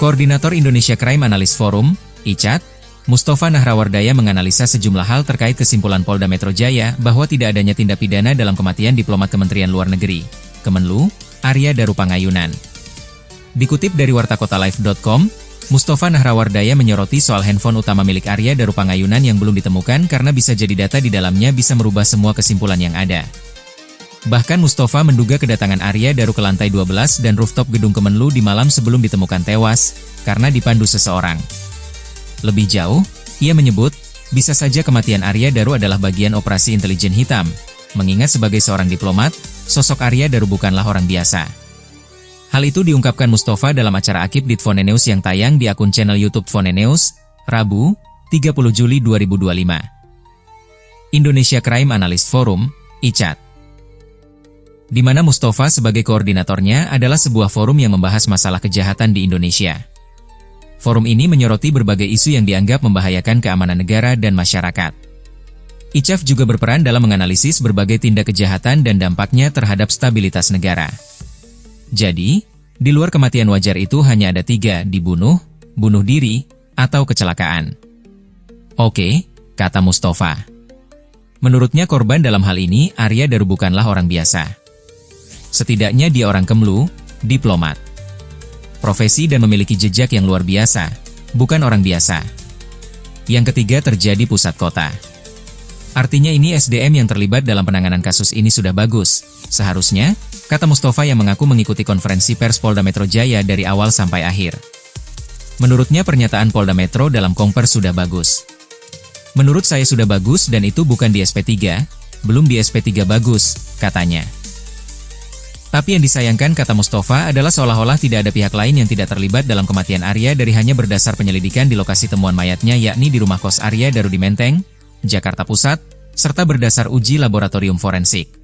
Koordinator Indonesia Crime Analyst Forum, ICAT, Mustafa Nahrawardaya menganalisa sejumlah hal terkait kesimpulan Polda Metro Jaya bahwa tidak adanya tindak pidana dalam kematian diplomat Kementerian Luar Negeri, Kemenlu, Arya Daru Pangayunan. Dikutip dari wartakotalive.com, Mustafa Nahrawardaya menyoroti soal handphone utama milik Arya Daru Pangayunan yang belum ditemukan karena bisa jadi data di dalamnya bisa merubah semua kesimpulan yang ada. Bahkan Mustafa menduga kedatangan Arya Daru ke lantai 12 dan rooftop gedung Kemenlu di malam sebelum ditemukan tewas, karena dipandu seseorang. Lebih jauh, ia menyebut, bisa saja kematian Arya Daru adalah bagian operasi intelijen hitam, mengingat sebagai seorang diplomat, sosok Arya Daru bukanlah orang biasa. Hal itu diungkapkan Mustafa dalam acara Akib di Fonenews yang tayang di akun channel YouTube Fonenews, Rabu, 30 Juli 2025. Indonesia Crime Analyst Forum, ICAT. Di mana Mustafa sebagai koordinatornya adalah sebuah forum yang membahas masalah kejahatan di Indonesia. Forum ini menyoroti berbagai isu yang dianggap membahayakan keamanan negara dan masyarakat. ICAF juga berperan dalam menganalisis berbagai tindak kejahatan dan dampaknya terhadap stabilitas negara. Jadi, di luar kematian wajar itu hanya ada 3, dibunuh, bunuh diri, atau kecelakaan. Oke, kata Mustafa. Menurutnya korban dalam hal ini, Arya Daru bukanlah orang biasa. Setidaknya dia orang Kemlu, diplomat. Profesi dan memiliki jejak yang luar biasa, bukan orang biasa. Yang ketiga terjadi pusat kota. Artinya ini SDM yang terlibat dalam penanganan kasus ini sudah bagus. Seharusnya, kata Mustafa yang mengaku mengikuti konferensi pers Polda Metro Jaya dari awal sampai akhir. Menurutnya pernyataan Polda Metro dalam Kongpers sudah bagus. Menurut saya sudah bagus dan itu bukan di SP3, belum di SP3 bagus, katanya. Tapi yang disayangkan kata Mustafa adalah seolah-olah tidak ada pihak lain yang tidak terlibat dalam kematian Arya dari hanya berdasar penyelidikan di lokasi temuan mayatnya yakni di rumah kos Arya Daru di Menteng, Jakarta Pusat, serta berdasar uji laboratorium forensik.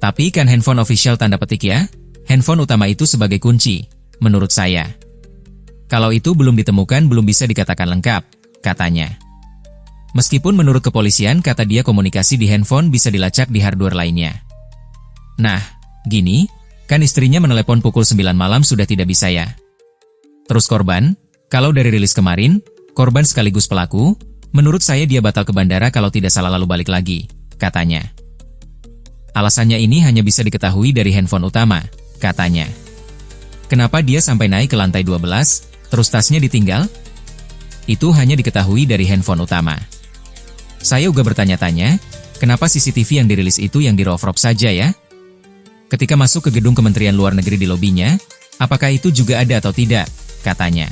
Tapi kan handphone official tanda petik ya, handphone utama itu sebagai kunci, menurut saya. Kalau itu belum ditemukan belum bisa dikatakan lengkap, katanya. Meskipun menurut kepolisian kata dia komunikasi di handphone bisa dilacak di hardware lainnya. Nah, gini, kan istrinya menelepon pukul 9 malam sudah tidak bisa ya. Terus korban, kalau dari rilis kemarin, korban sekaligus pelaku, menurut saya dia batal ke bandara kalau tidak salah lalu balik lagi, katanya. Alasannya ini hanya bisa diketahui dari handphone utama, katanya. Kenapa dia sampai naik ke lantai 12, terus tasnya ditinggal? Itu hanya diketahui dari handphone utama. Saya juga bertanya-tanya, kenapa CCTV yang dirilis itu yang di-rough saja ya? Ketika masuk ke gedung Kementerian Luar Negeri di lobinya, apakah itu juga ada atau tidak, katanya.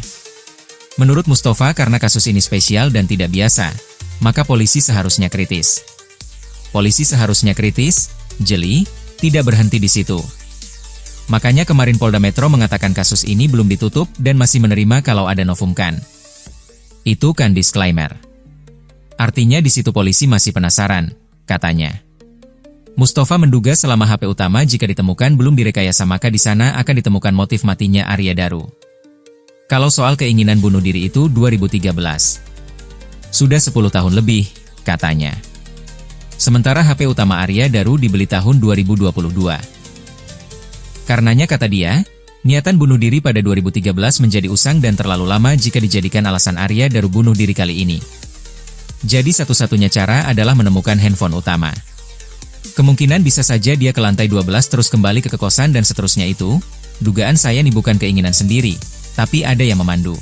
Menurut Mustafa karena kasus ini spesial dan tidak biasa, maka polisi seharusnya kritis. Polisi seharusnya kritis, jeli, tidak berhenti di situ. Makanya kemarin Polda Metro mengatakan kasus ini belum ditutup dan masih menerima kalau ada novumkan. Itu kan disclaimer. Artinya di situ polisi masih penasaran, katanya. Mustafa menduga selama HP utama jika ditemukan belum direkayasa maka di sana akan ditemukan motif matinya Arya Daru. Kalau soal keinginan bunuh diri itu 2013. Sudah 10 tahun lebih, katanya. Sementara HP utama Arya Daru dibeli tahun 2022. Karenanya kata dia, niatan bunuh diri pada 2013 menjadi usang dan terlalu lama jika dijadikan alasan Arya Daru bunuh diri kali ini. Jadi satu-satunya cara adalah menemukan handphone utama. Kemungkinan bisa saja dia ke lantai 12 terus kembali ke kosan dan seterusnya itu, dugaan saya ini bukan keinginan sendiri, tapi ada yang memandu.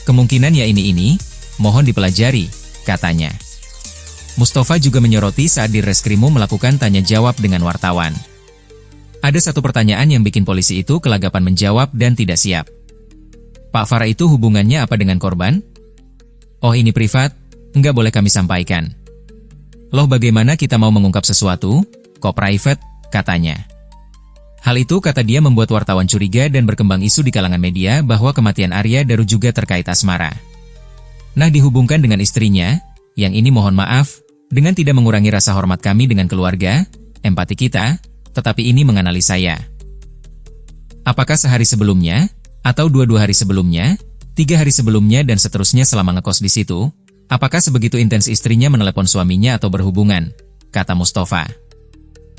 Kemungkinan ya ini, mohon dipelajari, katanya. Mustafa juga menyoroti saat di Reskrimum melakukan tanya jawab dengan wartawan. Ada satu pertanyaan yang bikin polisi itu kelagapan menjawab dan tidak siap. Pak Farah itu hubungannya apa dengan korban? Oh ini privat, nggak boleh kami sampaikan. Loh bagaimana kita mau mengungkap sesuatu, kok private, katanya. Hal itu kata dia membuat wartawan curiga dan berkembang isu di kalangan media bahwa kematian Arya Daru juga terkait asmara. Nah dihubungkan dengan istrinya, yang ini mohon maaf, dengan tidak mengurangi rasa hormat kami dengan keluarga, empati kita, tetapi ini menganalisa saya. Apakah sehari sebelumnya, atau 2 hari sebelumnya, 3 hari sebelumnya dan seterusnya selama ngekos di situ, apakah sebegitu intens istrinya menelepon suaminya atau berhubungan, kata Mustafa.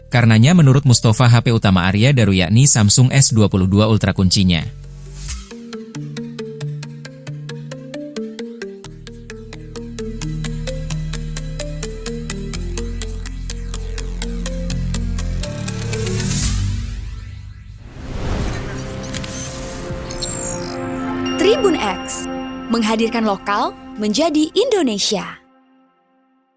Karenanya menurut Mustafa HP utama Arya Daru yakni Samsung S22 Ultra kuncinya. Tribun X, menghadirkan lokal menjadi Indonesia.